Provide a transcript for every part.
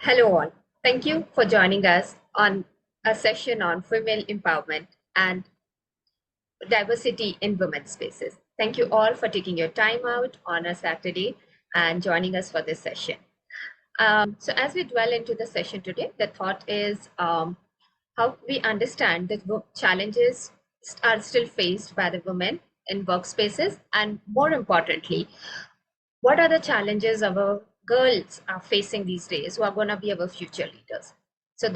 Hello, all. Thank you for joining us on a session on female empowerment and diversity in women's spaces. Thank you all for taking your time out on a Saturday and joining us for this session. So, as we dwell into the session today, the thought is how we understand that challenges are still faced by the women in workspaces, and more importantly, what are the challenges our girls are facing these days who are going to be our future leaders. So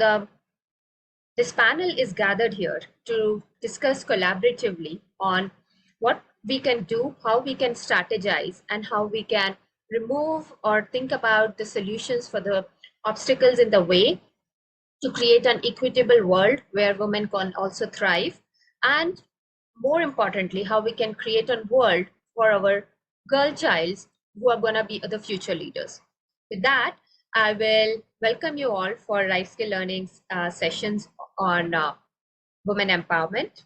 this panel is gathered here to discuss collaboratively on what we can do, how we can strategize, and how we can remove or think about the solutions for the obstacles in the way to create an equitable world where women can also thrive, and more importantly, how we can create a world for our girl childs who are going to be the future leaders. With that, I will welcome you all for life skill learning sessions on women empowerment.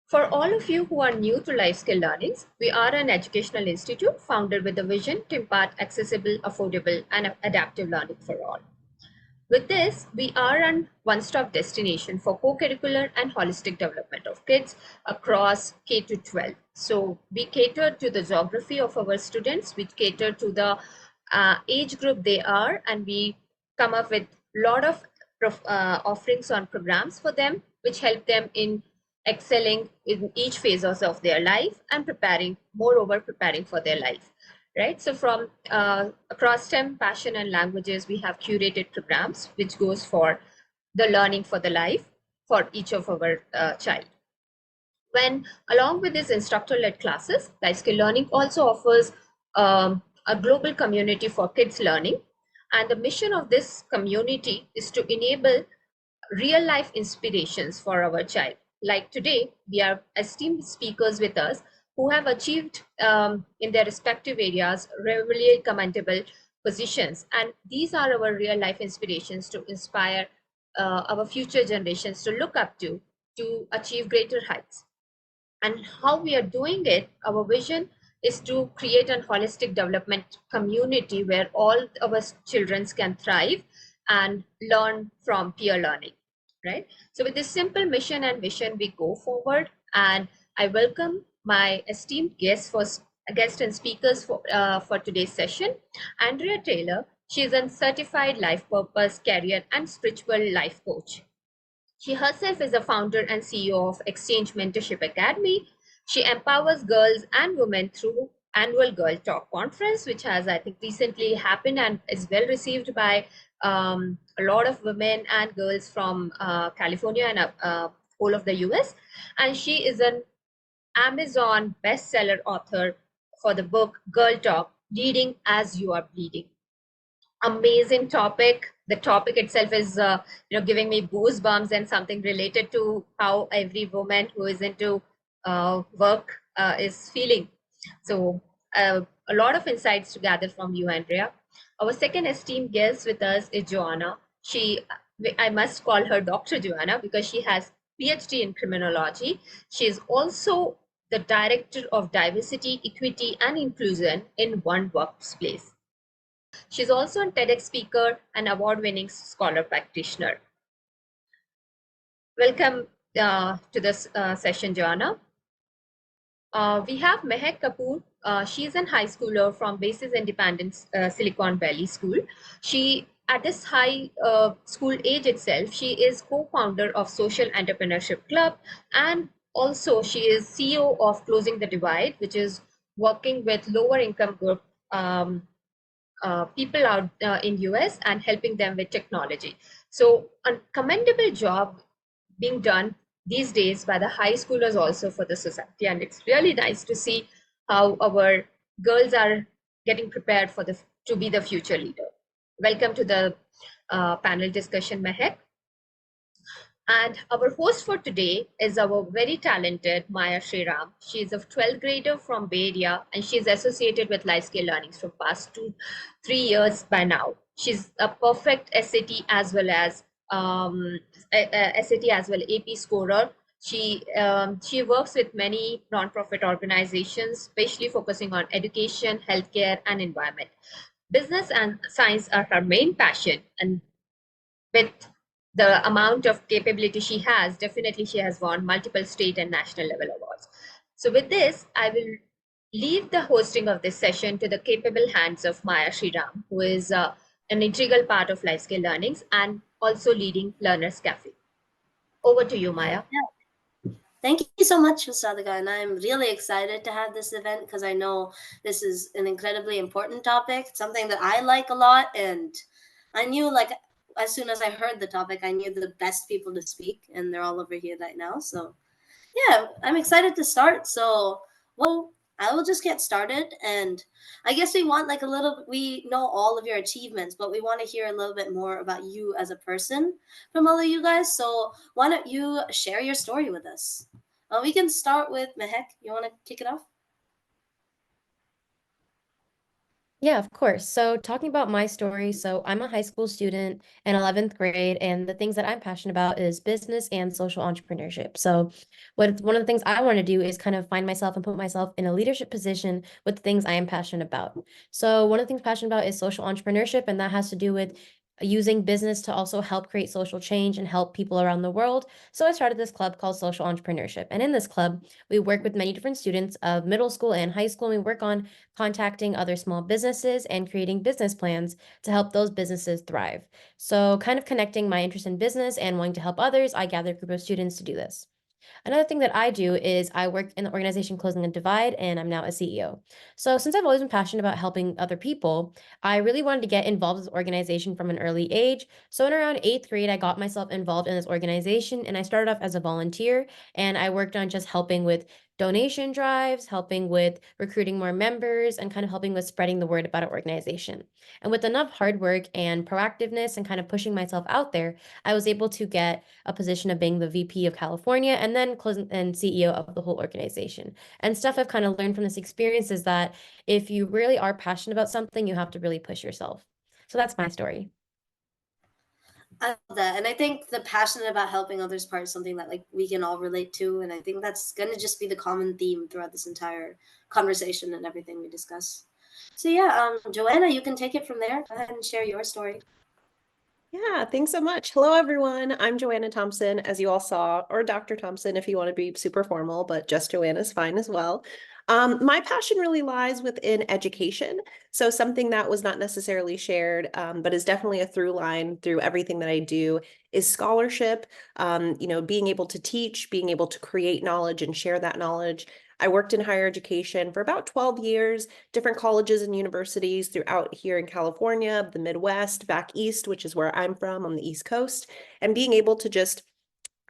For all of you who are new to life skill learnings, we are an educational institute founded with a vision to impart accessible, affordable, and adaptive learning for all. With this, we are a one-stop destination for co-curricular and holistic development of kids across K to 12. So we cater to the geography of our students, we cater to the age group they are, and we come up with a lot of offerings on programs for them, which help them in excelling in each phases of their life and moreover preparing for their life. Right. So from across STEM, passion, and languages, we have curated programs which goes for the learning for the life for each of our child. When along with these instructor-led classes, life skill learning also offers a global community for kids learning. And the mission of this community is to enable real life inspirations for our child. Like today, we have esteemed speakers with us who have achieved in their respective areas really commendable positions. And these are our real life inspirations to inspire our future generations to look up to achieve greater heights. And how we are doing it, our vision is to create a holistic development community where all our children can thrive and learn from peer learning, right? So with this simple mission and vision, we go forward, and I welcome my esteemed guest and speakers for today's session. Andrea Taylor, she is a certified life purpose, career, and spiritual life coach. She herself is a founder and CEO of Exchange Mentorship Academy. She empowers girls and women through annual Girl Talk conference, which has, I think, recently happened and is well received by a lot of women and girls from California and whole of the US. And she is an Amazon bestseller author for the book Girl Talk, Leading as You Are Bleeding. Amazing topic. The topic itself is giving me goosebumps, and something related to how every woman who is into work is feeling. So a lot of insights to gather from you, Andrea. Our second esteemed guest with us is Joanna. I must call her Dr. Joanna because she has PhD in criminology. She is also the director of diversity, equity, and inclusion in One Workplace. She's also a TEDx speaker and award-winning scholar practitioner. Welcome to this session, Joanna. We have Mehak Kapoor. She's a high schooler from Basis Independence Silicon Valley School. She, at this high school age itself, she is co-founder of Social Entrepreneurship Club, and also she is CEO of Closing the Divide, which is working with lower income group people out in US and helping them with technology. So a commendable job being done these days by the high schoolers also for the society. And it's really nice to see how our girls are getting prepared to be the future leader. Welcome to the panel discussion, Mehak. And our host for today is our very talented Maya Sriram. She is a 12th grader from Bay Area, and she is associated with life skill learnings for past 3 years by now. She's a perfect SAT as well as AP scorer. She works with many nonprofit organizations, especially focusing on education, healthcare, and environment. Business and science are her main passion, and with the amount of capability she has, definitely she has won multiple state and national level awards. So with this, I will leave the hosting of this session to the capable hands of Maya Sriram, who is an integral part of life skill learnings and also leading Learners Cafe. Over to you, Maya. Yeah. Thank you so much, Sadhika. And I'm really excited to have this event because I know this is an incredibly important topic, something that I like a lot. And I knew, like, as soon as I heard the topic, I knew the best people to speak, and they're all over here right now. So yeah, I'm excited to start. So, well, I will just get started. And I guess we want like a little, we know all of your achievements, but we want to hear a little bit more about you as a person from all of you guys. So, why don't you share your story with us? We can start with Mehak. You want to kick it off? Yeah, of course. So, talking about my story, so I'm a high school student in 11th grade, and the things that I'm passionate about is business and social entrepreneurship. So, one of the things I want to do is kind of find myself and put myself in a leadership position with the things I am passionate about. So, one of the things I'm passionate about is social entrepreneurship, and that has to do with using business to also help create social change and help people around the world. So, I started this club called Social Entrepreneurship. And in this club, we work with many different students of middle school and high school, and we work on contacting other small businesses and creating business plans to help those businesses thrive. So, kind of connecting my interest in business and wanting to help others, I gather a group of students to do this. Another thing that I do is I work in the organization Closing the Divide, and I'm now a CEO. So, since I've always been passionate about helping other people, I really wanted to get involved with this organization from an early age. So, in around eighth grade, I got myself involved in this organization, and I started off as a volunteer, and I worked on just helping with donation drives, helping with recruiting more members, and kind of helping with spreading the word about our organization. And with enough hard work and proactiveness and kind of pushing myself out there, I was able to get a position of being the VP of California and then closing and CEO of the whole organization. And stuff I've kind of learned from this experience is that if you really are passionate about something, you have to really push yourself. So that's my story. I love that. And I think the passion about helping others part is something that like we can all relate to. And I think that's gonna just be the common theme throughout this entire conversation and everything we discuss. So yeah, Joanna, you can take it from there. Go ahead and share your story. Yeah, thanks so much. Hello, everyone. I'm Joanna Thompson, as you all saw, or Dr. Thompson if you want to be super formal, but just Joanna's fine as well. My passion really lies within education. So something that was not necessarily shared, but is definitely a through line through everything that I do is scholarship. Being able to teach, being able to create knowledge and share that knowledge. I worked in higher education for about 12 years, different colleges and universities throughout here in California, the Midwest, back east, which is where I'm from on the East Coast, and being able to just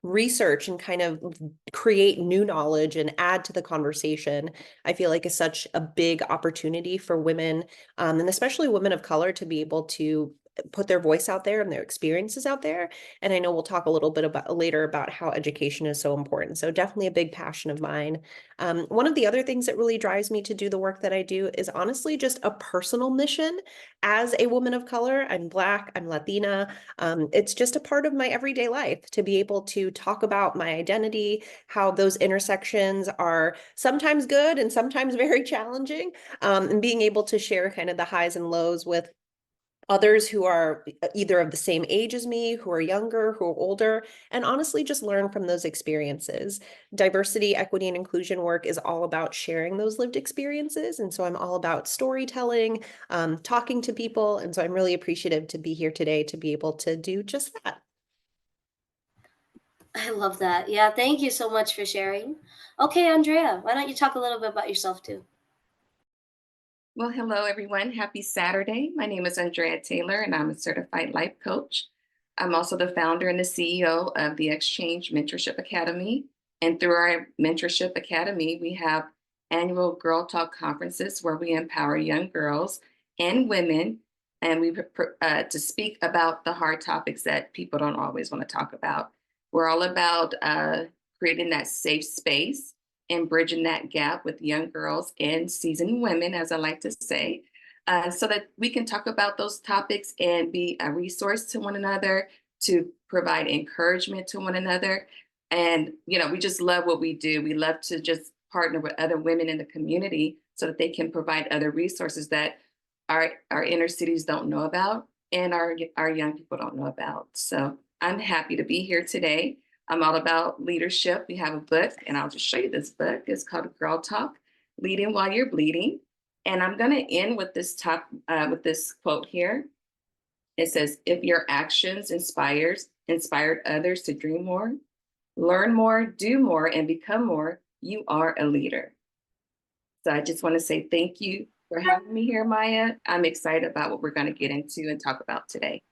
research and kind of create new knowledge and add to the conversation, I feel like is such a big opportunity for women, and especially women of color to be able to put their voice out there and their experiences out there. And I know we'll talk a little bit about later about how education is so important. So definitely a big passion of mine. One of the other things that really drives me to do the work that I do is honestly just a personal mission. As a woman of color, I'm Black, I'm Latina. It's just a part of my everyday life to be able to talk about my identity, how those intersections are sometimes good and sometimes very challenging, and being able to share kind of the highs and lows with others who are either of the same age as me, who are younger, who are older, and honestly just learn from those experiences. Diversity, equity, and inclusion work is all about sharing those lived experiences. And so I'm all about storytelling, talking to people. And so I'm really appreciative to be here today to be able to do just that. I love that. Yeah, thank you so much for sharing. Okay, Andrea, why don't you talk a little bit about yourself too? Well, hello, everyone. Happy Saturday. My name is Andrea Taylor, and I'm a certified life coach. I'm also the founder and the CEO of the Exchange Mentorship Academy. And through our Mentorship Academy, we have annual Girl Talk conferences where we empower young girls and women, and to speak about the hard topics that people don't always want to talk about. We're all about creating that safe space and bridging that gap with young girls and seasoned women, as I like to say, so that we can talk about those topics and be a resource to one another, to provide encouragement to one another. And, we just love what we do. We love to just partner with other women in the community so that they can provide other resources that our inner cities don't know about, and our young people don't know about. So I'm happy to be here today. I'm all about leadership. We have a book, and I'll just show you this book. It's called Girl Talk: Leading While You're Bleeding. And I'm going to end with with this quote here. It says, "If your actions inspired others to dream more, learn more, do more, and become more, you are a leader." So I just want to say thank you for having me here, Maya. I'm excited about what we're going to get into and talk about today.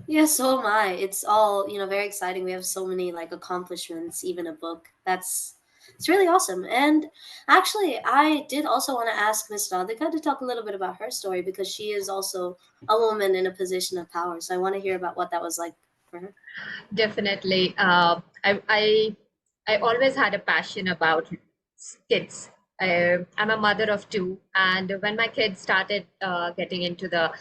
Yeah, so am I. It's all, very exciting. We have so many like accomplishments, even a book. It's really awesome. And actually, I did also want to ask Miss Radhika to talk a little bit about her story because she is also a woman in a position of power. So I want to hear about what that was like for her. Definitely. I always had a passion about kids. I'm a mother of two, and when my kids started getting into the,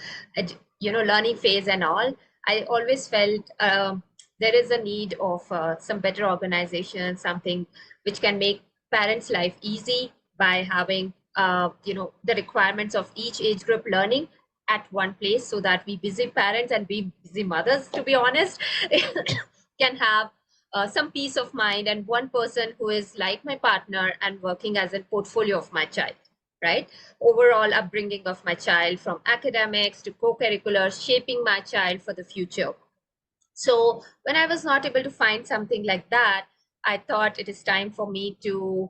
learning phase and all, I always felt there is a need of some better organization, something which can make parents' life easy by having, the requirements of each age group learning at one place, so that we busy parents and we busy mothers, to be honest, can have some peace of mind, and one person who is like my partner and working as a portfolio of my child, right? Overall upbringing of my child, from academics to co-curriculars, shaping my child for the future. So when I was not able to find something like that, I thought it is time for me to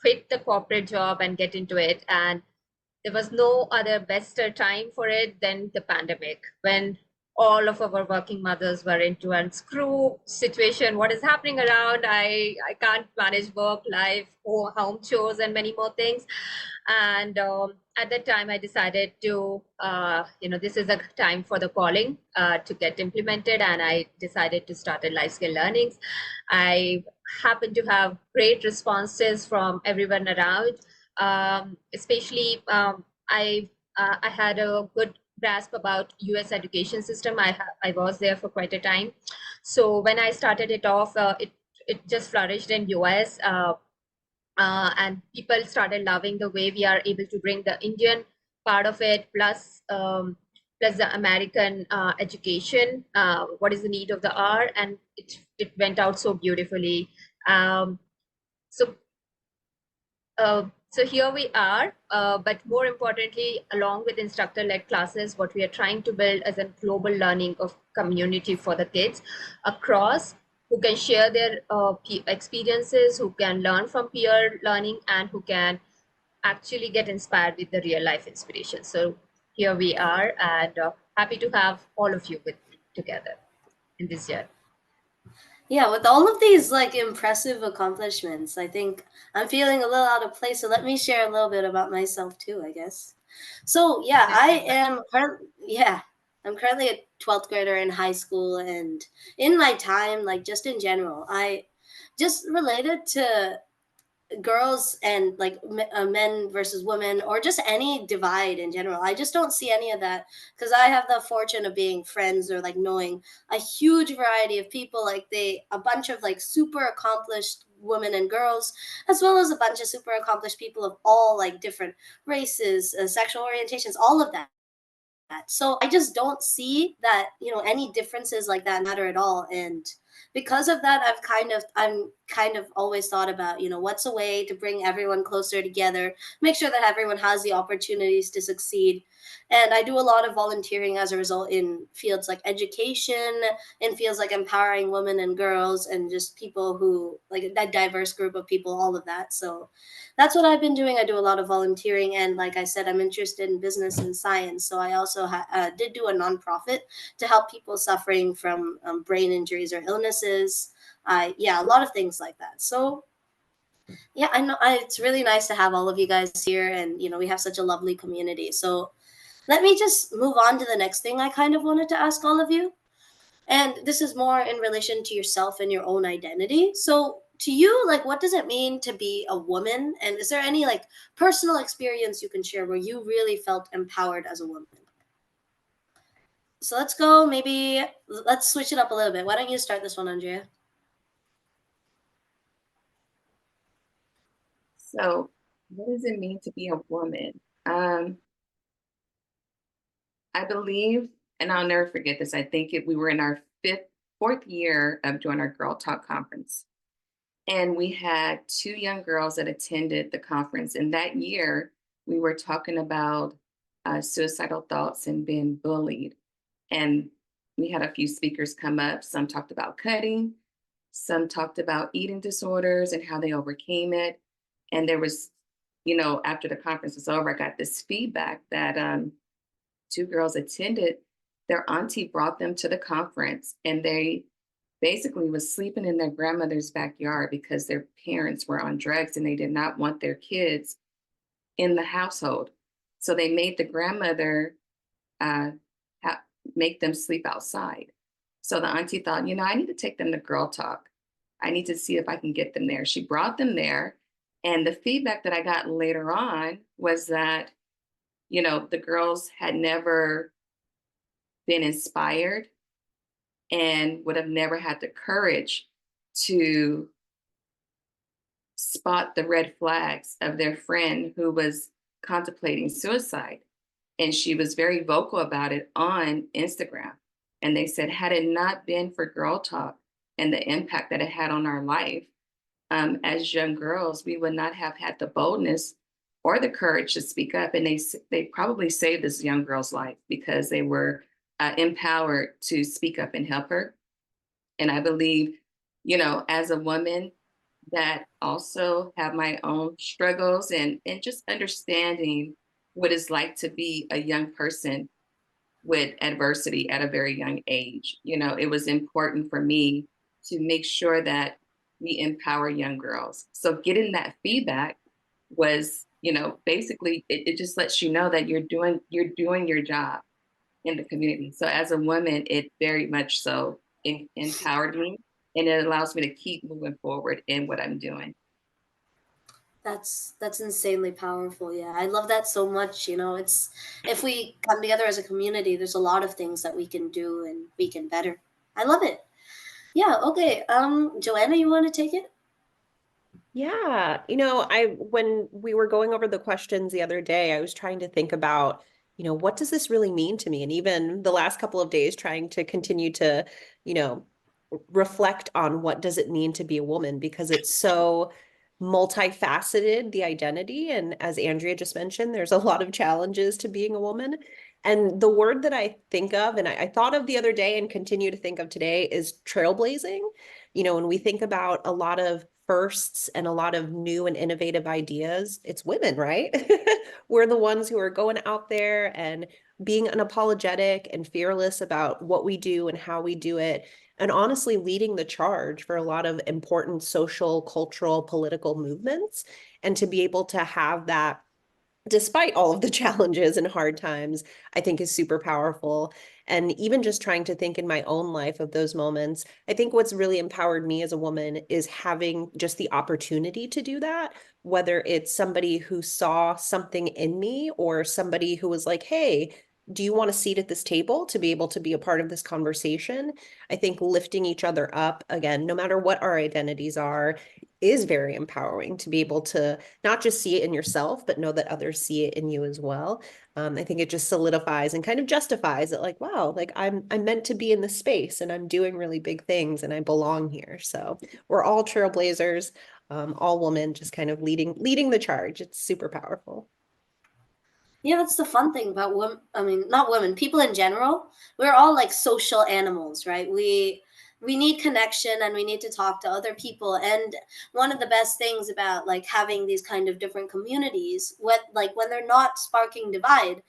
quit the corporate job and get into it. And there was no other better time for it than the pandemic, when all of our working mothers were into a screw situation. What is happening around? I can't manage work, life, home chores, and many more things. And at that time, I decided to, this is a time for the calling to get implemented. And I decided to start a life skill learnings. I happened to have great responses from everyone around. Especially, I had a good grasp about US education system. I was there for quite a time. So when I started it off, it just flourished in US. And people started loving the way we are able to bring the Indian part of it, plus the American education. What is the need of the hour? And it went out so beautifully. Um, so so here we are, but more importantly, along with instructor-led classes, what we are trying to build is a global learning of community for the kids across, who can share their experiences, who can learn from peer learning, and who can actually get inspired with the real life inspiration. So here we are, and happy to have all of you with me together in this year. Yeah, with all of these like impressive accomplishments, I think I'm feeling a little out of place. So let me share a little bit about myself too, I guess. So yeah, I'm currently a 12th grader in high school, and in my time, like just in general, I just related to girls and like men versus women, or just any divide in general. I just don't see any of that because I have the fortune of being friends or like knowing a huge variety of people, like a bunch of like super accomplished women and girls, as well as a bunch of super accomplished people of all like different races, sexual orientations, all of that. So I just don't see that, any differences like that matter at all. And because of that, I'm kind of always thought about, what's a way to bring everyone closer together, make sure that everyone has the opportunities to succeed. And I do a lot of volunteering as a result in fields like education, in fields like empowering women and girls, and just people who like that diverse group of people, all of that. So that's what I've been doing. I do a lot of volunteering, and like I said, I'm interested in business and science. So I also did do a nonprofit to help people suffering from brain injuries or illnesses. Yeah, a lot of things like that. So yeah, I know it's really nice to have all of you guys here, and we have such a lovely community. So let me just move on to the next thing I kind of wanted to ask all of you. And this is more in relation to yourself and your own identity. So, to you, like, what does it mean to be a woman? And is there any like personal experience you can share where you really felt empowered as a woman? So let's go. Maybe let's switch it up a little bit. Why don't you start this one, Andrea? So, what does it mean to be a woman? I believe, and I'll never forget this, I think we were in our fourth year of doing our Girl Talk conference. And we had two young girls that attended the conference. And that year, we were talking about suicidal thoughts and being bullied. And we had a few speakers come up. Some talked about cutting, some talked about eating disorders and how they overcame it. And there was, after the conference was over, I got this feedback that two girls attended. Their auntie brought them to the conference, and they basically was sleeping in their grandmother's backyard because their parents were on drugs and they did not want their kids in the household. So they made the grandmother make them sleep outside. So the auntie thought, I need to take them to Girl Talk. I need to see if I can get them there. She brought them there. And the feedback that I got later on was that, the girls had never been inspired and would have never had the courage to spot the red flags of their friend who was contemplating suicide. And she was very vocal about it on Instagram. And they said, had it not been for Girl Talk and the impact that it had on our life, as young girls, we would not have had the boldness or the courage to speak up. And they probably saved this young girl's life because they were empowered to speak up and help her. And I believe, as a woman that also have my own struggles and just understanding what it's like to be a young person with adversity at a very young age, it was important for me to make sure that we empower young girls. So getting that feedback was, basically it just lets you know that you're doing your job in the community. So as a woman, it very much so empowered me, and it allows me to keep moving forward in what I'm doing. That's insanely powerful. Yeah, I love that so much. It's, if we come together as a community, there's a lot of things that we can do and we can better. I love it. Yeah. Okay. Joanna, you want to take it? Yeah, when we were going over the questions the other day, I was trying to think about, what does this really mean to me? And even the last couple of days trying to continue to, reflect on what does it mean to be a woman, because it's so multifaceted, the identity. And as Andrea just mentioned, there's a lot of challenges to being a woman. And the word that I think of, and I thought of the other day and continue to think of today, is trailblazing. When we think about a lot of firsts and a lot of new and innovative ideas, it's women, right? We're the ones who are going out there and being unapologetic and fearless about what we do and how we do it, and honestly leading the charge for a lot of important social, cultural, political movements. And to be able to have that despite all of the challenges and hard times, I think is super powerful. And even just trying to think in my own life of those moments, I think what's really empowered me as a woman is having just the opportunity to do that, whether it's somebody who saw something in me or somebody who was like, hey, do you want a seat at this table to be able to be a part of this conversation? I think lifting each other up, again, no matter what our identities are, is very empowering to be able to not just see it in yourself, but know that others see it in you as well. I think it just solidifies and kind of justifies it, like, wow, like I'm meant to be in this space and I'm doing really big things and I belong here. So we're all trailblazers, all women, just kind of leading the charge. It's super powerful. Yeah, that's the fun thing about women. I mean, not women, people in general. We're all like social animals, right? We need connection and we need to talk to other people. And one of the best things about like having these kind of different communities, when they're not sparking divide,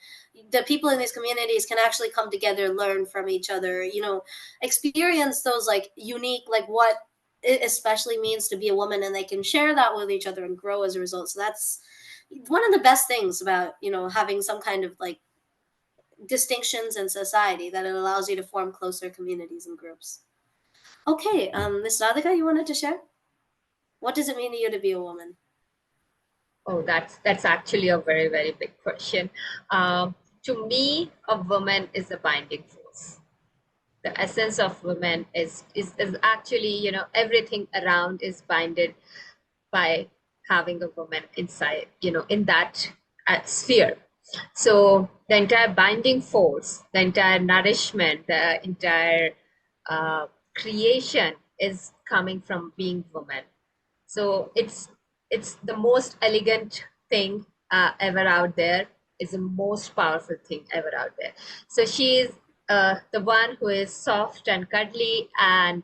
the people in these communities can actually come together, learn from each other, experience those like unique, like what it especially means to be a woman, and they can share that with each other and grow as a result. So that's one of the best things about having some kind of like distinctions in society, that it allows you to form closer communities and groups. Okay, Ms. Radhika, you wanted to share, what does it mean to you to be a woman? Oh, that's actually a very, very big question. To me, a woman is a binding force. The essence of women is actually, everything around is binded by having a woman inside, in that sphere. So the entire binding force, the entire nourishment, the entire creation is coming from being woman. So it's the most elegant thing ever out there. It's the most powerful thing ever out there. So she's the one who is soft and cuddly and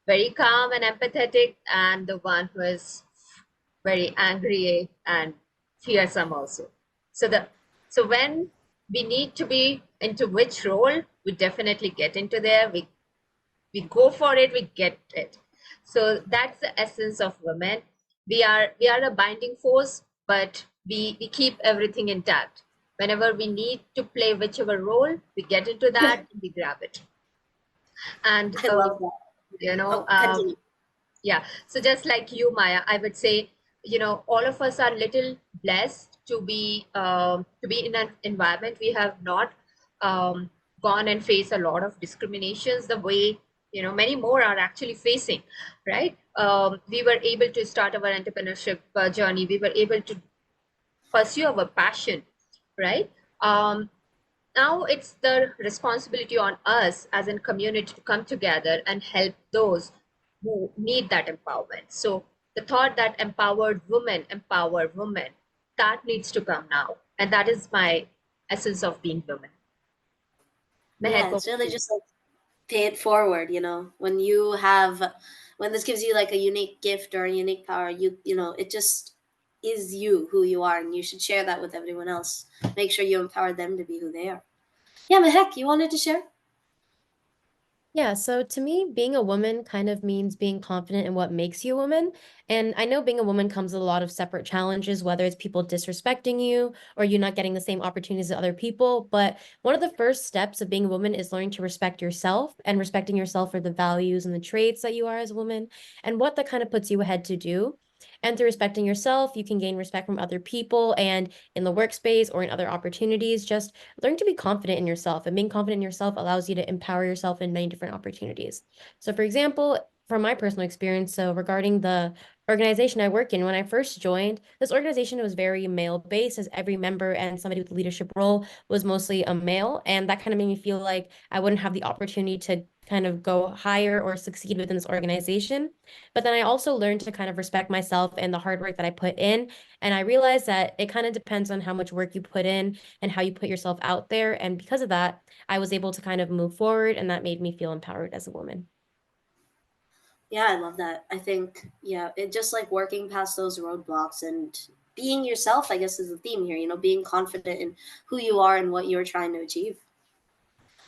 very calm and empathetic, and the one who is very angry and fearsome also. So when we need to be into which role, we definitely get into there. We go for it, we get it. So that's the essence of women. We are a binding force, but we keep everything intact. Whenever we need to play whichever role, we get into that and we grab it. And I love that. you know, Oh, continue. yeah. So just like you, Maya, I would say, all of us are little blessed to be in an environment we have not gone and faced a lot of discriminations the way many more are actually facing, right? We were able to start our entrepreneurship journey. We were able to pursue our passion, right? Now it's the responsibility on us as a community to come together and help those who need that empowerment. So the thought that empowered women empower women, that needs to come now. And that is my essence of being women. Yeah, Mehak, it's over to really you. just like pay it forward, when this gives you like a unique gift or a unique power, it just is you who you are, and you should share that with everyone else. Make sure you empower them to be who they are. Yeah, Mehak, you wanted to share? Yeah, so to me, being a woman kind of means being confident in what makes you a woman. And I know being a woman comes with a lot of separate challenges, whether it's people disrespecting you or you not getting the same opportunities as other people. But one of the first steps of being a woman is learning to respect yourself and respecting yourself for the values and the traits that you are as a woman and what that kind of puts you ahead to do. And through respecting yourself, you can gain respect from other people and in the workspace or in other opportunities. Just learn to be confident in yourself, and being confident in yourself allows you to empower yourself in many different opportunities. So for example, from my personal experience, so regarding the organization I work in, when I first joined, this organization was very male based, as every member and somebody with a leadership role was mostly a male. And that kind of made me feel like I wouldn't have the opportunity to kind of go higher or succeed within this organization. But then I also learned to kind of respect myself and the hard work that I put in. And I realized that it kind of depends on how much work you put in and how you put yourself out there. And because of that, I was able to kind of move forward, and that made me feel empowered as a woman. Yeah, I love that. I think, yeah, it just like working past those roadblocks and being yourself, I guess, is the theme here, being confident in who you are and what you're trying to achieve.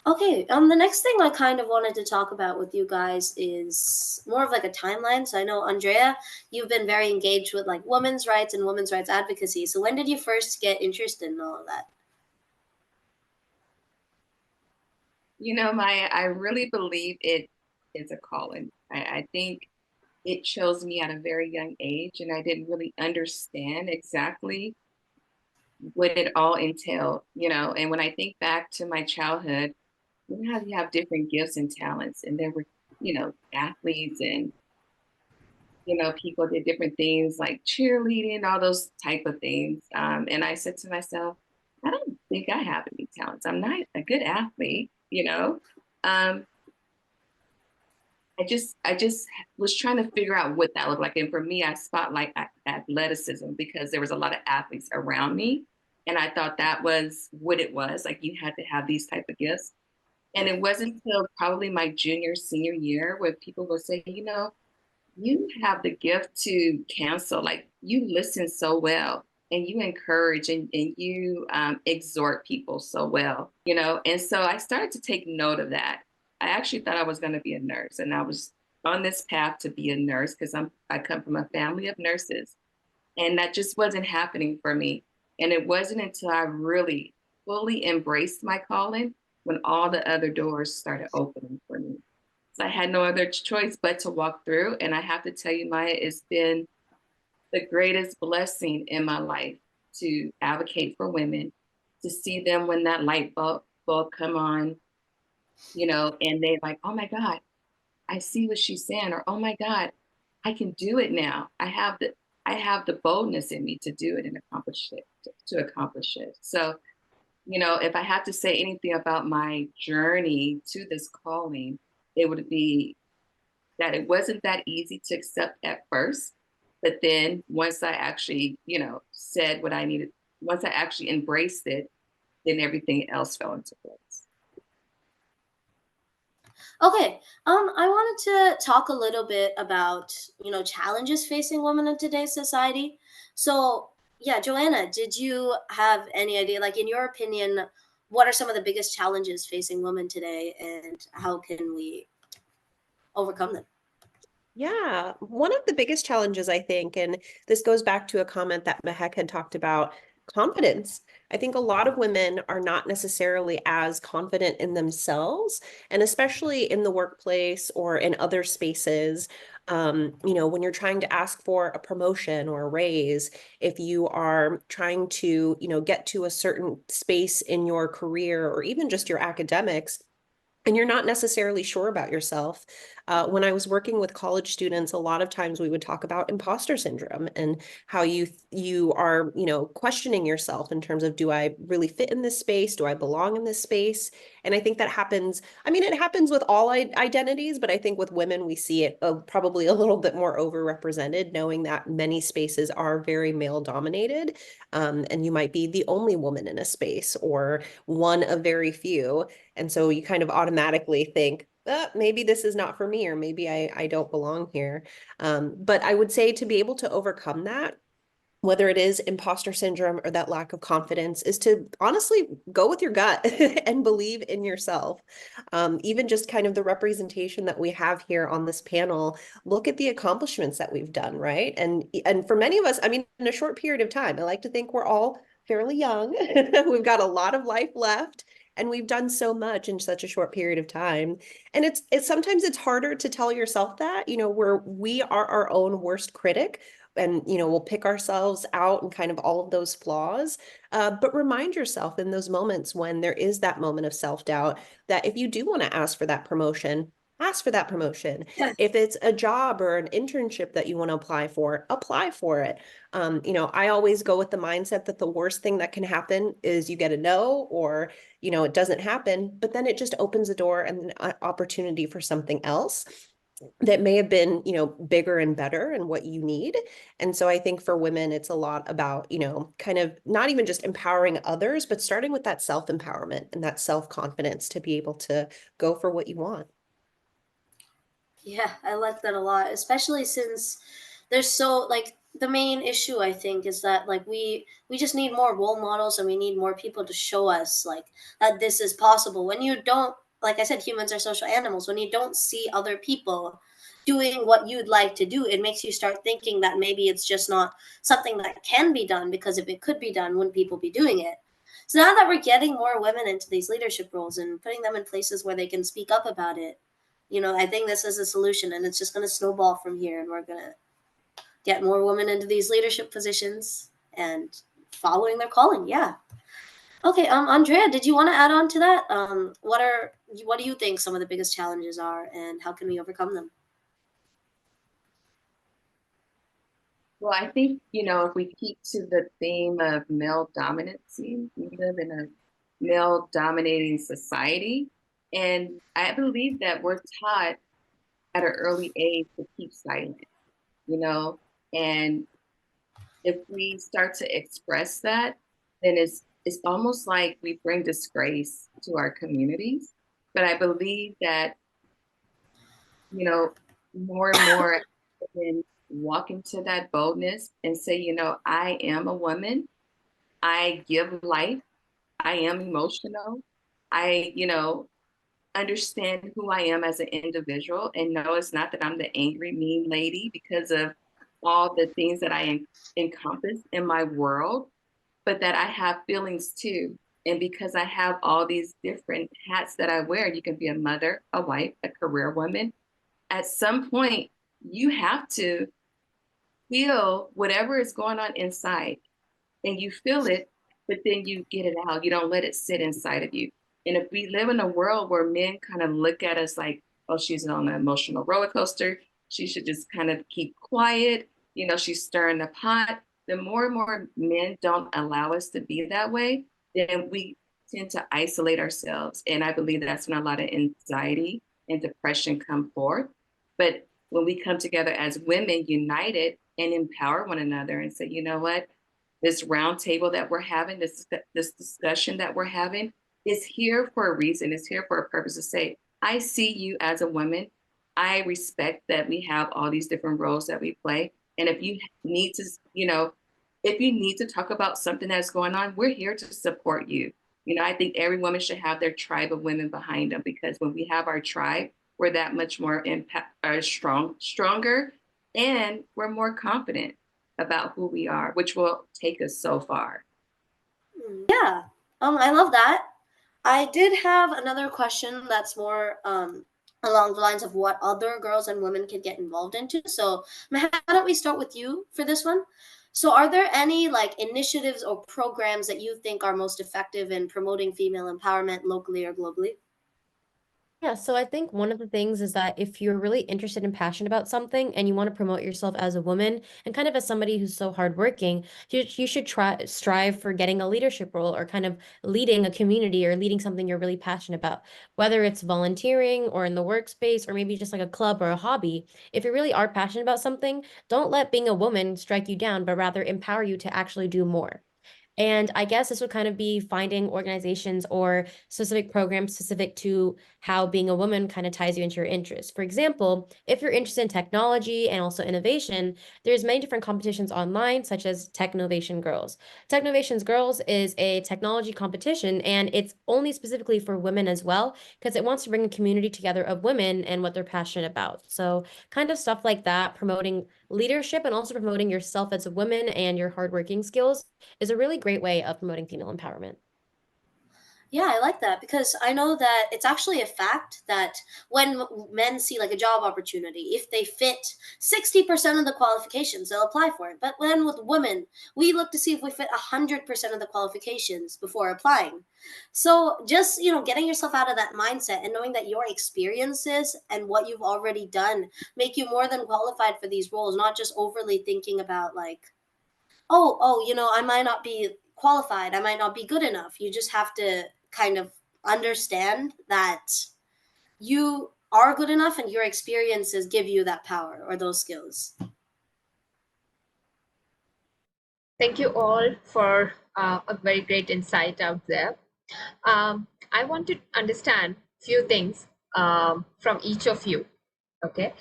Okay, the next thing I kind of wanted to talk about with you guys is more of like a timeline. So I know, Andrea, you've been very engaged with like women's rights and women's rights advocacy. So when did you first get interested in all of that? Maya, I really believe it is a calling. I think it chose me at a very young age, and I didn't really understand exactly what it all entailed. And when I think back to my childhood, how you have different gifts and talents, and there were athletes and people did different things like cheerleading, all those type of things. And I said to myself, I don't think I have any talents. I'm not a good athlete. Um, I just was trying to figure out what that looked like. And for me, I spotlight athleticism because there was a lot of athletes around me. And I thought that was what it was. Like you had to have these type of gifts. And it wasn't until probably my senior year where people would say, you have the gift to counsel. Like you listen so well and you encourage and you exhort people so well. And so I started to take note of that. I actually thought I was going to be a nurse, and I was on this path to be a nurse because I come from a family of nurses, and that just wasn't happening for me. And it wasn't until I really fully embraced my calling when all the other doors started opening for me. So I had no other choice but to walk through. And I have to tell you, Maya, it's been the greatest blessing in my life to advocate for women, to see them when that light bulb come on, and they like, oh my God, I see what she's saying, or oh my God, I can do it now. I have I have the boldness in me to do it and to accomplish it. So, if I had to say anything about my journey to this calling, it would be that it wasn't that easy to accept at first. But then once I actually, said what I needed, once I actually embraced it, then everything else fell into place. Okay, I wanted to talk a little bit about, challenges facing women in today's society. So, yeah, Joanna, did you have any idea, like in your opinion, what are some of the biggest challenges facing women today and how can we overcome them? Yeah, one of the biggest challenges, I think, and this goes back to a comment that Mehak had talked about, confidence. I think a lot of women are not necessarily as confident in themselves, and especially in the workplace or in other spaces. When you're trying to ask for a promotion or a raise, if you are trying to, get to a certain space in your career or even just your academics, and you're not necessarily sure about yourself. When I was working with college students, a lot of times we would talk about imposter syndrome and how you are, questioning yourself in terms of, do I really fit in this space? Do I belong in this space? And I think that happens. I mean, it happens with all identities, but I think with women, we see it probably a little bit more overrepresented, knowing that many spaces are very male dominated. And you might be the only woman in a space or one of very few. And so you kind of automatically think, maybe this is not for me, or maybe I don't belong here. But I would say to be able to overcome that, whether it is imposter syndrome or that lack of confidence, is to honestly go with your gut and believe in yourself. Even just kind of the representation that we have here on this panel, look at the accomplishments that we've done, right? And for many of us, I mean, in a short period of time, I like to think we're all fairly young. We've got a lot of life left. And we've done so much in such a short period of time. And it's sometimes it's harder to tell yourself that, we are our own worst critic, and we'll pick ourselves out and kind of all of those flaws, but remind yourself in those moments when there is that moment of self-doubt, that if you do want to ask for that promotion, ask for that promotion. Yeah. If it's a job or an internship that you want to apply for it. I always go with the mindset that the worst thing that can happen is you get a no, or it doesn't happen, but then it just opens a door and an opportunity for something else that may have been, bigger and better and what you need. And so I think for women, it's a lot about, kind of not even just empowering others, but starting with that self-empowerment and that self-confidence to be able to go for what you want. Yeah, I like that a lot, especially since there's so like the main issue I think is that like we just need more role models and we need more people to show us like that this is possible. When you don't, like I said, humans are social animals. When you don't see other people doing what you'd like to do, it makes you start thinking that maybe it's just not something that can be done, because if it could be done, wouldn't people be doing it? So now that we're getting more women into these leadership roles and putting them in places where they can speak up about it, I think this is a solution, and it's just going to snowball from here, and we're going to get more women into these leadership positions and following their calling. Yeah. Okay. Andrea, did you want to add on to that? What do you think some of the biggest challenges are, and how can we overcome them? Well, I think, if we keep to the theme of male dominancy, we live in a male dominating society. And I believe that we're taught at an early age to keep silent, and if we start to express that, then it's almost like we bring disgrace to our communities. But I believe that, more and more women walk into that boldness and say, I am a woman. I give life. I am emotional. I, understand who I am as an individual, and know it's not that I'm the angry, mean lady because of all the things that I encompass in my world, but that I have feelings too. And because I have all these different hats that I wear, you can be a mother, a wife, a career woman. At some point, you have to feel whatever is going on inside, and you feel it, but then you get it out. You don't let it sit inside of you. And if we live in a world where men kind of look at us like, oh, she's on an emotional roller coaster, she should just kind of keep quiet, she's stirring the pot. The more and more men don't allow us to be that way, then we tend to isolate ourselves. And I believe that's when a lot of anxiety and depression come forth. But when we come together as women united and empower one another and say, you know what, this round table that we're having, this discussion that we're having is here for a reason. It's here for a purpose to say, I see you as a woman. I respect that we have all these different roles that we play. And if you need to, if you need to talk about something that's going on, we're here to support you. I think every woman should have their tribe of women behind them, because when we have our tribe, we're that much more stronger, and we're more confident about who we are, which will take us so far. Yeah, I love that. I did have another question that's more along the lines of what other girls and women can get involved into. So, Mehak, why don't we start with you for this one? So, are there any like initiatives or programs that you think are most effective in promoting female empowerment locally or globally? Yeah, so I think one of the things is that if you're really interested and passionate about something and you want to promote yourself as a woman and kind of as somebody who's so hardworking, you should strive for getting a leadership role or kind of leading a community or leading something you're really passionate about, whether it's volunteering or in the workspace or maybe just like a club or a hobby. If you really are passionate about something, don't let being a woman strike you down, but rather empower you to actually do more. And I guess this would kind of be finding organizations or specific programs specific to how being a woman kind of ties you into your interests. For example, if you're interested in technology and also innovation, there's many different competitions online, such as Technovation Girls. Technovations Girls is a technology competition, and it's only specifically for women as well, because it wants to bring a community together of women and what they're passionate about. So kind of stuff like that, promoting leadership and also promoting yourself as a woman and your hardworking skills is a really great way of promoting female empowerment. Yeah, I like that because I know that it's actually a fact that when men see like a job opportunity, if they fit 60% of the qualifications, they'll apply for it. But when with women, we look to see if we fit 100% of the qualifications before applying. So just, getting yourself out of that mindset and knowing that your experiences and what you've already done make you more than qualified for these roles, not just overly thinking about like, I might not be qualified. I might not be good enough. You just have to kind of understand that you are good enough and your experiences give you that power or those skills. Thank you all for a very great insight out there. I want to understand few things from each of you. Okay,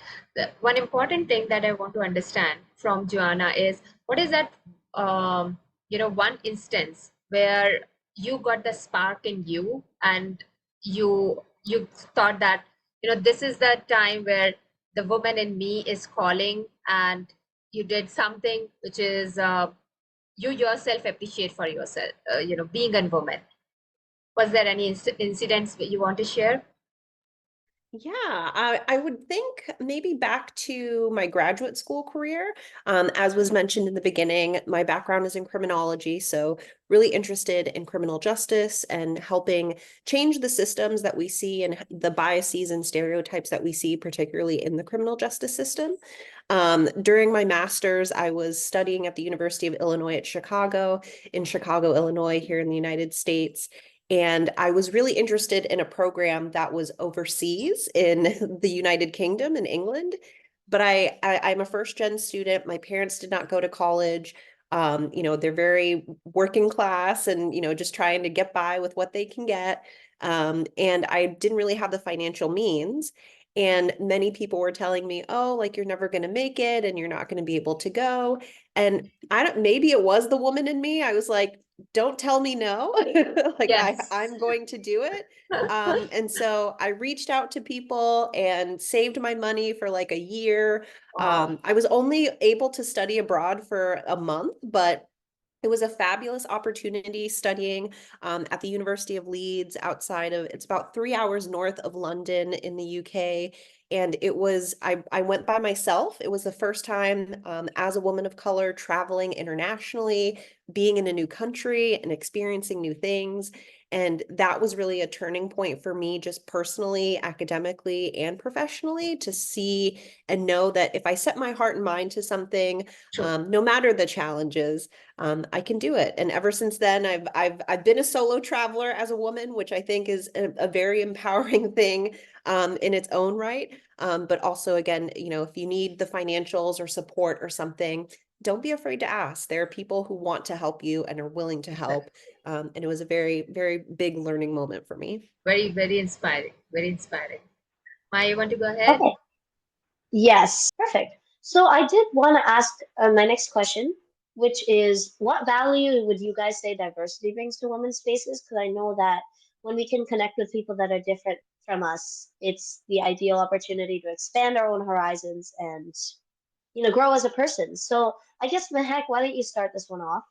one important thing that I want to understand from Joanna is what is that one instance where you got the spark in you and you thought that this is the time where the woman in me is calling, and you did something which is you yourself appreciate for yourself, being a woman. Was there any incidents that you want to share? Yeah, I would think maybe back to my graduate school career. As was mentioned in the beginning, my background is in criminology, so really interested in criminal justice and helping change the systems that we see and the biases and stereotypes that we see, particularly in the criminal justice system. During my master's, I was studying at the University of Illinois at Chicago, in Chicago, Illinois, here in the United States. And I was really interested in a program that was overseas in the United Kingdom in England. But I'm a first gen student. My parents did not go to college. They're very working class and, just trying to get by with what they can get. And I didn't really have the financial means. And many people were telling me, oh, like you're never going to make it and you're not going to be able to go. And maybe it was the woman in me. I was like, don't tell me no. Like Yes. I'm going to do it. And so I reached out to people and saved my money for like a year. I was only able to study abroad for a month, but it was a fabulous opportunity studying at the University of Leeds it's about 3 hours north of London in the UK. And it was, I went by myself. It was the first time as a woman of color traveling internationally, being in a new country and experiencing new things. And that was really a turning point for me, just personally, academically, and professionally, to see and know that if I set my heart and mind to something, no matter the challenges, I can do it. And ever since then, I've been a solo traveler as a woman, which I think is a very empowering thing in its own right. But also, again, you know, if you need the financials or support or something, don't be afraid to ask. There are people who want to help you and are willing to help. And it was a very, very big learning moment for me. Very, very inspiring. Very inspiring. Maya, you want to go ahead? Okay. Yes, perfect. So I did want to ask my next question, which is what value would you guys say diversity brings to women's spaces? Because I know that when we can connect with people that are different from us, it's the ideal opportunity to expand our own horizons and, grow as a person. So I guess, Mehak, why don't you start this one off?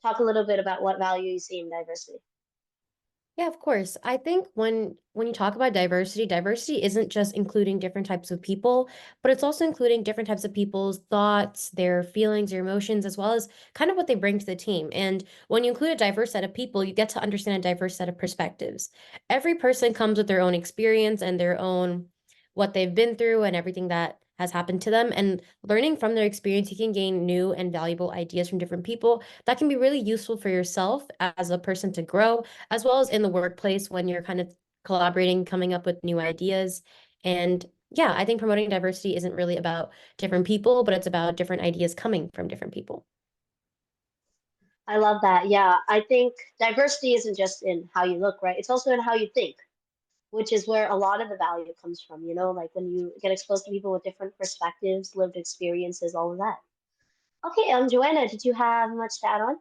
Talk a little bit about what value you see in diversity. Yeah, of course. I think when you talk about diversity, diversity isn't just including different types of people, but it's also including different types of people's thoughts, their feelings, their emotions, as well as kind of what they bring to the team. And when you include a diverse set of people, you get to understand a diverse set of perspectives. Every person comes with their own experience and their own what they've been through and everything that has happened to them. And learning from their experience, you can gain new and valuable ideas from different people that can be really useful for yourself as a person to grow, as well as in the workplace when you're kind of collaborating, coming up with new ideas. And yeah, I think promoting diversity isn't really about different people, but it's about different ideas coming from different people. I love that. Yeah, I think diversity isn't just in how you look, right? It's also in how you think, which is where a lot of the value comes from, like when you get exposed to people with different perspectives, lived experiences, all of that. Okay, Joanna, did you have much to add on?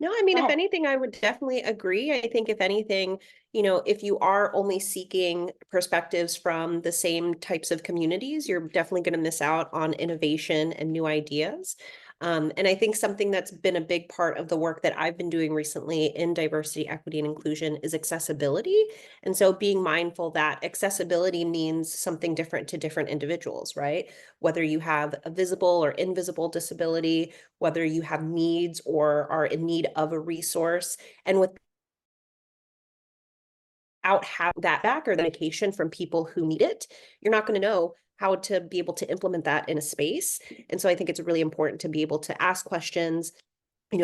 No, I mean, Go if ahead. anything, I would definitely agree. I think if anything, you know, if you are only seeking perspectives from the same types of communities, you're definitely going to miss out on innovation and new ideas. And I think something that's been a big part of the work that I've been doing recently in diversity, equity, and inclusion is accessibility. And so being mindful that accessibility means something different to different individuals, right? Whether you have a visible or invisible disability, whether you have needs or are in need of a resource, and without having that back or the education from people who need it, you're not going to know how to be able to implement that in a space. And so I think it's really important to be able to ask questions,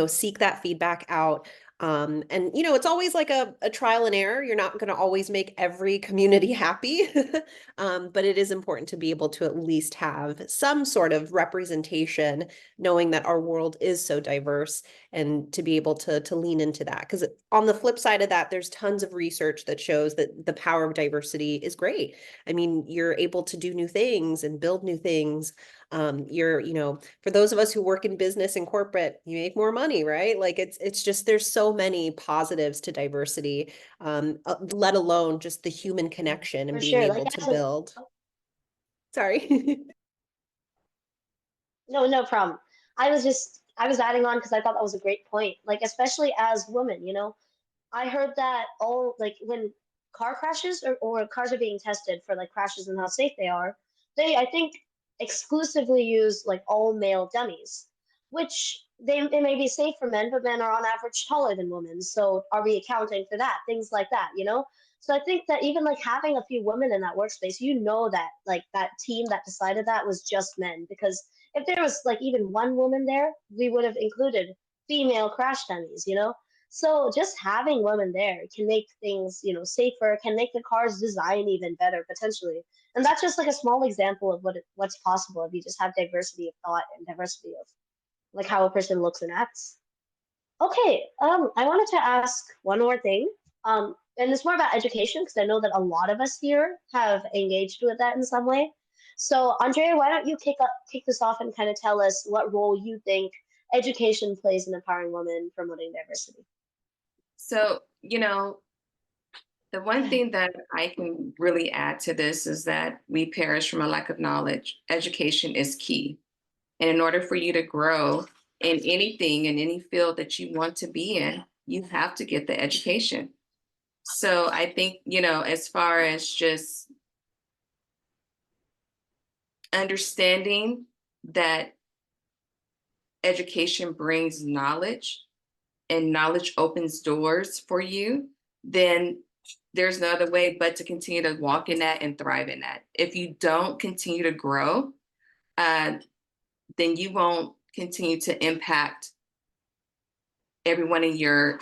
seek that feedback out. And it's always like a trial and error. You're not going to always make every community happy. But it is important to be able to at least have some sort of representation, knowing that our world is so diverse, and to be able to lean into that. Because on the flip side of that, there's tons of research that shows that the power of diversity is great. I mean, you're able to do new things and build new things. For those of us who work in business and corporate, you make more money, right? Like it's just, there's so many positives to diversity, let alone just the human connection and For being sure. Like able to as a build. Sorry. No, no problem. I was adding on because I thought that was a great point. Like especially as women, I heard that all like when car crashes or cars are being tested for like crashes and how safe they are, they I think exclusively use like all male dummies, which it may be safe for men, but men are on average taller than women. So are we accounting for that? Things like that. So I think that even like having a few women in that workspace, that like that team that decided that was just men. Because if there was like even one woman there, we would have included female crash dummies. So just having women there can make things, safer, can make the car's design even better potentially. And that's just like a small example of what's possible if you just have diversity of thought and diversity of like how a person looks and acts. Okay, I wanted to ask one more thing. And it's more about education because I know that a lot of us here have engaged with that in some way. So, Andrea, why don't you kick this off and kind of tell us what role you think education plays in empowering women promoting diversity? So, the one thing that I can really add to this is that we perish from a lack of knowledge. Education is key. And in order for you to grow in anything, in any field that you want to be in, you have to get the education. So I think, as far as just understanding that education brings knowledge and knowledge opens doors for you, then there's no other way but to continue to walk in that and thrive in that. If you don't continue to grow, then you won't continue to impact everyone in your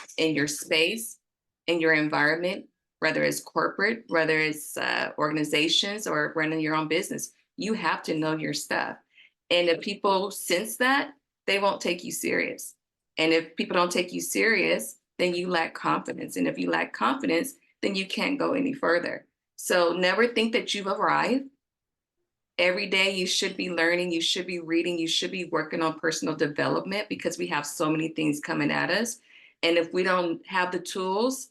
space, in your environment, whether it's corporate, whether it's organizations or running your own business. You have to know your stuff. And if people sense that, they won't take you serious. And if people don't take you serious, then you lack confidence. And if you lack confidence, then you can't go any further. So never think that you've arrived. Every day you should be learning, you should be reading, you should be working on personal development because we have so many things coming at us. And if we don't have the tools,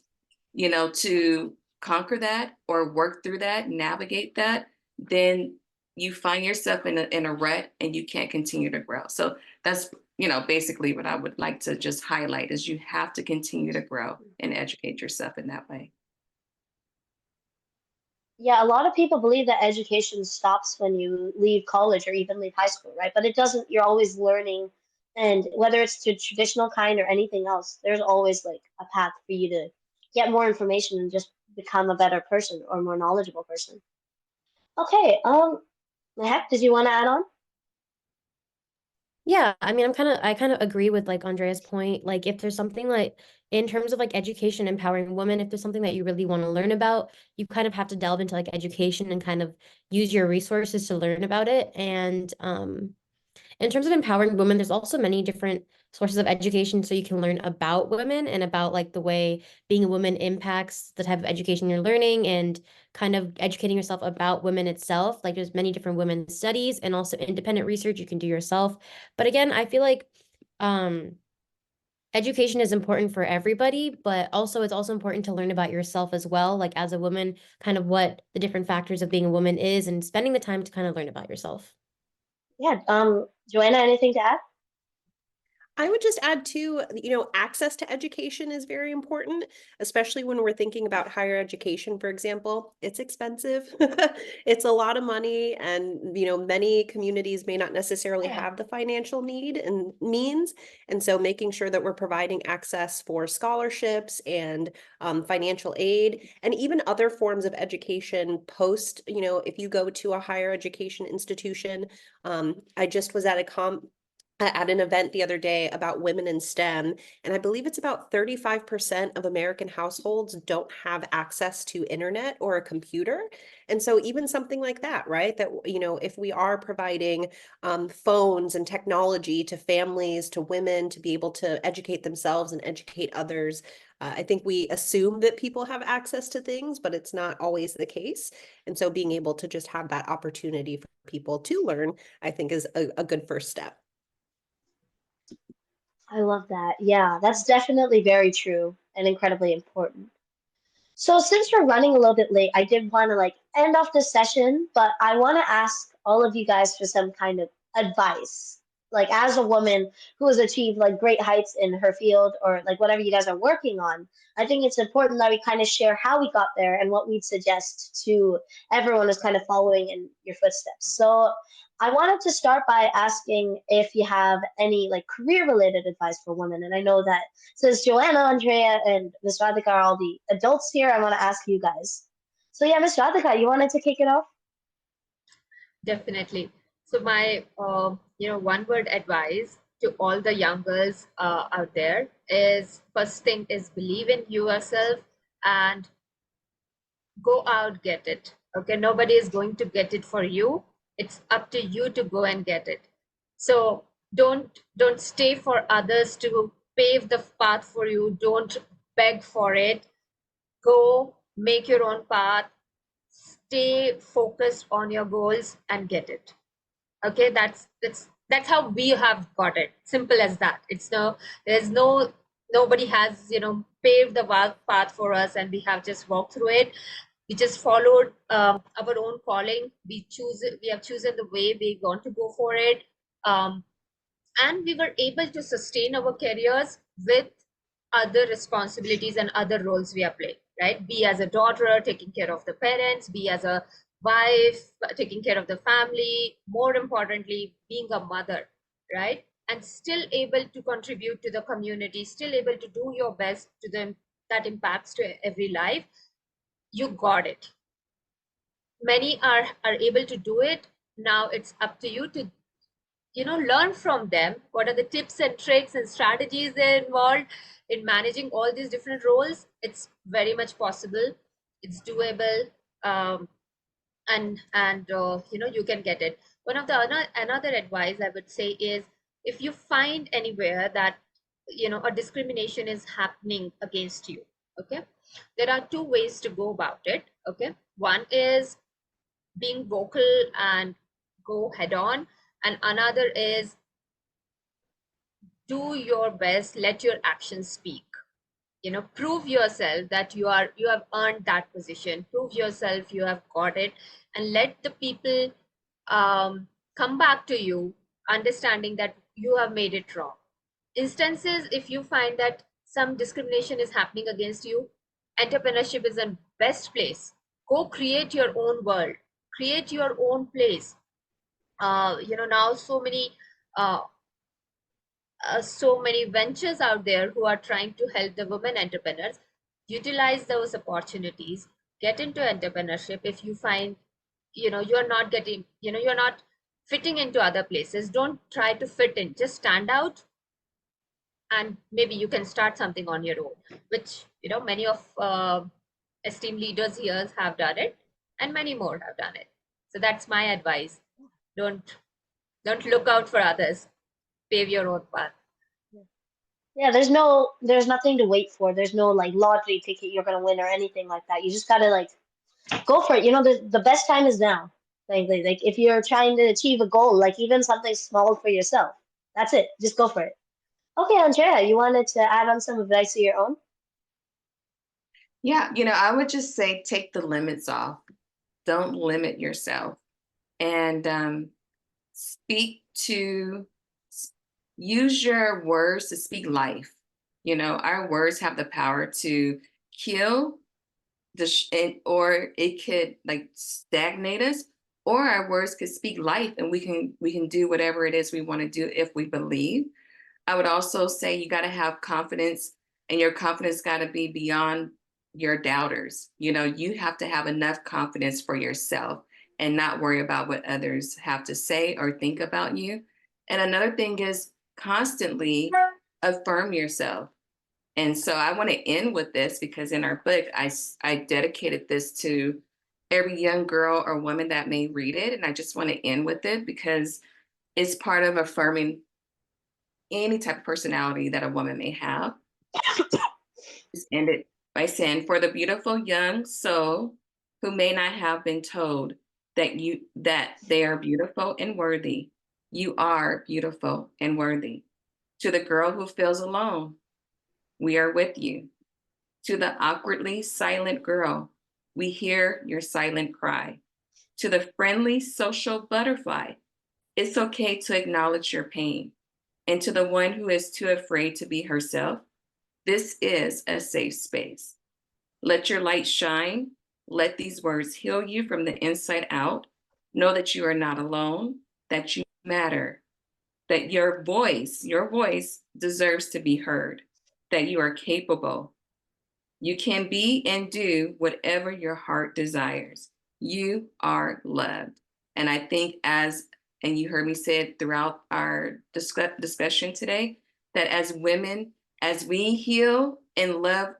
to conquer that or work through that, navigate that, then you find yourself in a rut and you can't continue to grow. So that's, basically what I would like to just highlight is you have to continue to grow and educate yourself in that way. Yeah, a lot of people believe that education stops when you leave college or even leave high school, right? But it doesn't. You're always learning, and whether it's to traditional kind or anything else, there's always like a path for you to get more information and just become a better person or more knowledgeable person. Okay, Mehak, did you want to add on? Yeah, I mean, I kind of agree with like Andrea's point. Like, if there's something like in terms of like education, empowering women, if there's something that you really want to learn about, you kind of have to delve into like education and kind of use your resources to learn about it. And in terms of empowering women, there's also many different sources of education so you can learn about women and about like the way being a woman impacts the type of education you're learning and kind of educating yourself about women itself. Like there's many different women's studies and also independent research you can do yourself. But again, I feel like education is important for everybody, but also it's also important to learn about yourself as well, like as a woman, kind of what the different factors of being a woman is and spending the time to kind of learn about yourself. Yeah, Joanna, anything to add? I would just add too, access to education is very important, especially when we're thinking about higher education, for example. It's expensive. It's a lot of money, and many communities may not necessarily have the financial need and means. And so making sure that we're providing access for scholarships and financial aid, and even other forms of education post, if you go to a higher education institution. I just was at at an event the other day about women in STEM, and I believe it's about 35% of American households don't have access to internet or a computer. And so even something like that, right? That, if we are providing phones and technology to families, to women to be able to educate themselves and educate others, I think we assume that people have access to things, but it's not always the case. And so being able to just have that opportunity for people to learn, I think is a good first step. I love that. Yeah, that's definitely very true and incredibly important. So since we're running a little bit late, I did want to like end off this session, but I want to ask all of you guys for some kind of advice. Like as a woman who has achieved like great heights in her field or like whatever you guys are working on, I think it's important that we kind of share how we got there and what we'd suggest to everyone who's kind of following in your footsteps. So I wanted to start by asking if you have any like career related advice for women. And I know that since Joanna, Andrea, and Ms. Radhika are all the adults here, I want to ask you guys. So yeah, Ms. Radhika, you wanted to kick it off? Definitely. So my, one word advice to all the young girls out there is, first thing is believe in yourself and go out, get it. Okay, nobody is going to get it for you. It's up to you to go and get it. So don't stay for others to pave the path for you. Don't beg for it. Go make your own path. Stay focused on your goals and get it. Okay, that's how we have got it. Simple as that. Nobody has paved the path for us and we have just walked through it. We just followed our own calling. We have chosen the way we want to go for it, and we were able to sustain our careers with other responsibilities and other roles we are playing, right? Be as a daughter taking care of the parents, be as a wife, taking care of the family, more importantly, being a mother, right? And still able to contribute to the community, still able to do your best to them that impacts to every life, you got it. Many are able to do it. Now it's up to you to, learn from them. What are the tips and tricks and strategies they're involved in managing all these different roles? It's very much possible. It's doable. And you can get it. One of the another advice I would say is, if you find anywhere that a discrimination is happening against you, okay, there are two ways to go about it. Okay, one is being vocal and go head on, and another is do your best, let your actions speak. Prove yourself that you have earned that position, prove yourself you have got it, and let the people come back to you understanding that you have made it wrong. Instances, if you find that some discrimination is happening against you, entrepreneurship is the best place. Go create your own world, create your own place. Now uh, so many ventures out there who are trying to help the women entrepreneurs. Utilize those opportunities, get into entrepreneurship. If you find you're not getting, you're not fitting into other places, don't try to fit in, just stand out, and maybe you can start something on your own, which many of esteemed leaders here have done it, and many more have done it. So that's my advice. Don't look out for others, pave your own path. Yeah, there's nothing to wait for. There's no like lottery ticket you're gonna win or anything like that. You just gotta like go for it. The best time is now. Like if you're trying to achieve a goal, like even something small for yourself, that's it. Just go for it. Okay, Andrea, you wanted to add on some advice of your own? Yeah, I would just say take the limits off. Don't limit yourself. And use your words to speak life. Our words have the power to kill or it could like stagnate us, or our words could speak life, and we can do whatever it is we want to do if we believe. I would also say you got to have confidence, and your confidence got to be beyond your doubters. You have to have enough confidence for yourself and not worry about what others have to say or think about you. And another thing is constantly affirm yourself. And so I want to end with this, because in our book, I dedicated this to every young girl or woman that may read it. And I just want to end with it because it's part of affirming any type of personality that a woman may have. Just end it by saying, for the beautiful young soul who may not have been told that they are beautiful and worthy, you are beautiful and worthy. To the girl who feels alone, we are with you. To the awkwardly silent girl, we hear your silent cry. To the friendly social butterfly, it's okay to acknowledge your pain. And to the one who is too afraid to be herself, this is a safe space. Let your light shine. Let these words heal you from the inside out. Know that you are not alone, that you matter, that your voice deserves to be heard, that you are capable. You can be and do whatever your heart desires. You are loved. And I think and you heard me say it throughout our discussion today, that as women, as we heal and love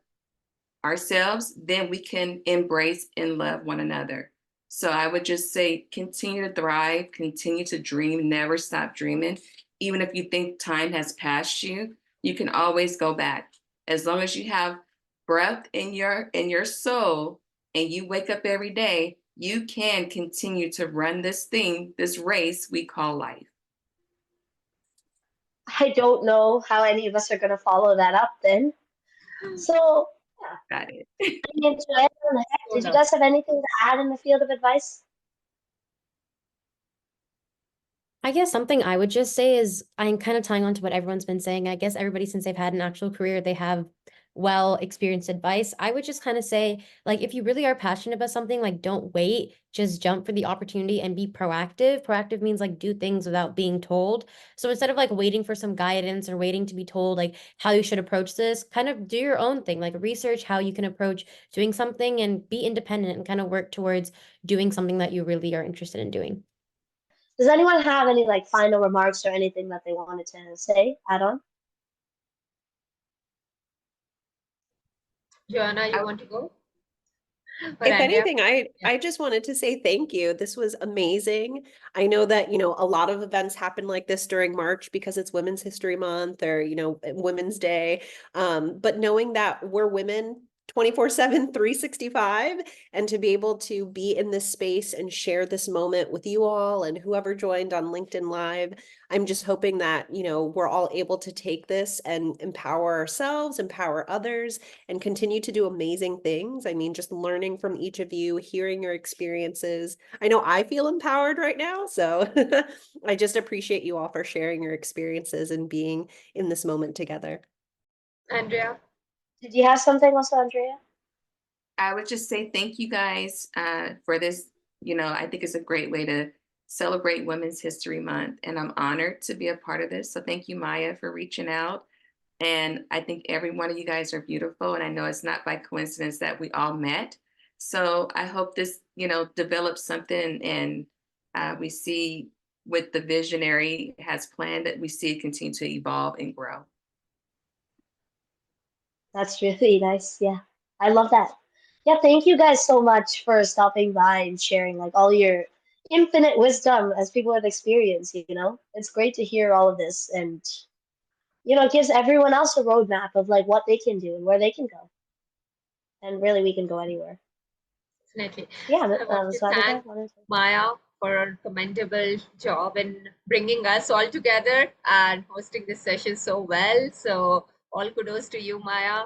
ourselves, then we can embrace and love one another. So I would just say, continue to thrive, continue to dream, never stop dreaming. Even if you think time has passed you, you can always go back. As long as you have breath in your soul and you wake up every day, you can continue to run this race we call life. I don't know how any of us are gonna follow that up then. So Got it. did you guys have anything to add in the field of advice? I guess something I would just say is, I'm kind of tying on to what everyone's been saying. I guess everybody, since they've had an actual career, they have well experienced advice. I would just kind of say, like, if you really are passionate about something, like, don't wait, just jump for the opportunity and be proactive. Proactive means like do things without being told. So instead of like waiting for some guidance or waiting to be told like how you should approach this, kind of do your own thing, like research how you can approach doing something and be independent and kind of work towards doing something that you really are interested in doing. Does anyone have any like final remarks or anything that they wanted to say, add on? Joanna, you I- want to go? Or If Andrea? anything, I just wanted to say thank you. This was amazing. I know that, a lot of events happen like this during March because it's Women's History Month or, Women's Day. But knowing that we're women 24/7, 365, and to be able to be in this space and share this moment with you all and whoever joined on LinkedIn Live, I'm just hoping that, we're all able to take this and empower ourselves, empower others, and continue to do amazing things. I mean, just learning from each of you, hearing your experiences. I know I feel empowered right now. So I just appreciate you all for sharing your experiences and being in this moment together. Andrea? Did you have something also, Andrea? I would just say thank you guys for this. I think it's a great way to celebrate Women's History Month, and I'm honored to be a part of this. So thank you, Maya, for reaching out. And I think every one of you guys are beautiful, and I know it's not by coincidence that we all met. So I hope this, develops something, and we see what the visionary has planned, that we see it continue to evolve and grow. That's really nice. Yeah, I love that. Yeah, thank you guys so much for stopping by and sharing like all your infinite wisdom as people with experience, It's great to hear all of this and it gives everyone else a roadmap of like what they can do and where they can go. And really we can go anywhere. Definitely. Yeah, I want to Radhika, thank Maya for a commendable job in bringing us all together and hosting this session so well. So all kudos to you, Maya.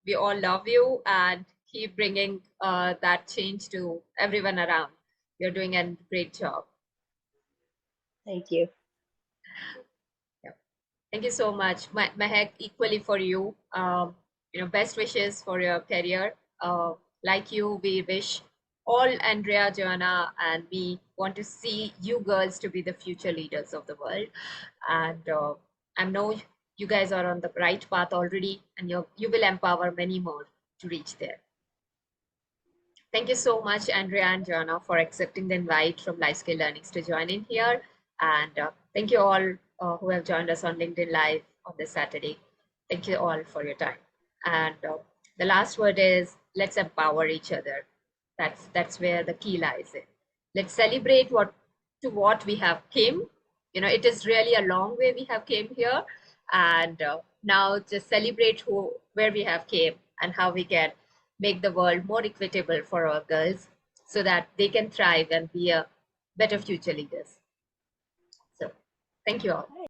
We all love you and keep bringing that change to everyone around. You're doing a great job. Thank you. Yeah. Thank you so much. Mehak, equally for you. Best wishes for your career. Like you, we wish all Andrea, Joanna, and me want to see you girls to be the future leaders of the world. And I know you guys are on the right path already, and you will empower many more to reach there. Thank you so much, Andrea and Joanna, for accepting the invite from LifeScale Learnings to join in here. And thank you all who have joined us on LinkedIn Live on this Saturday. Thank you all for your time. And the last word is, let's empower each other. That's where the key lies in. Let's celebrate what we have came. It is really a long way we have came here. And now just celebrate where we have came and how we can make the world more equitable for our girls so that they can thrive and be a better future leaders. So thank you all.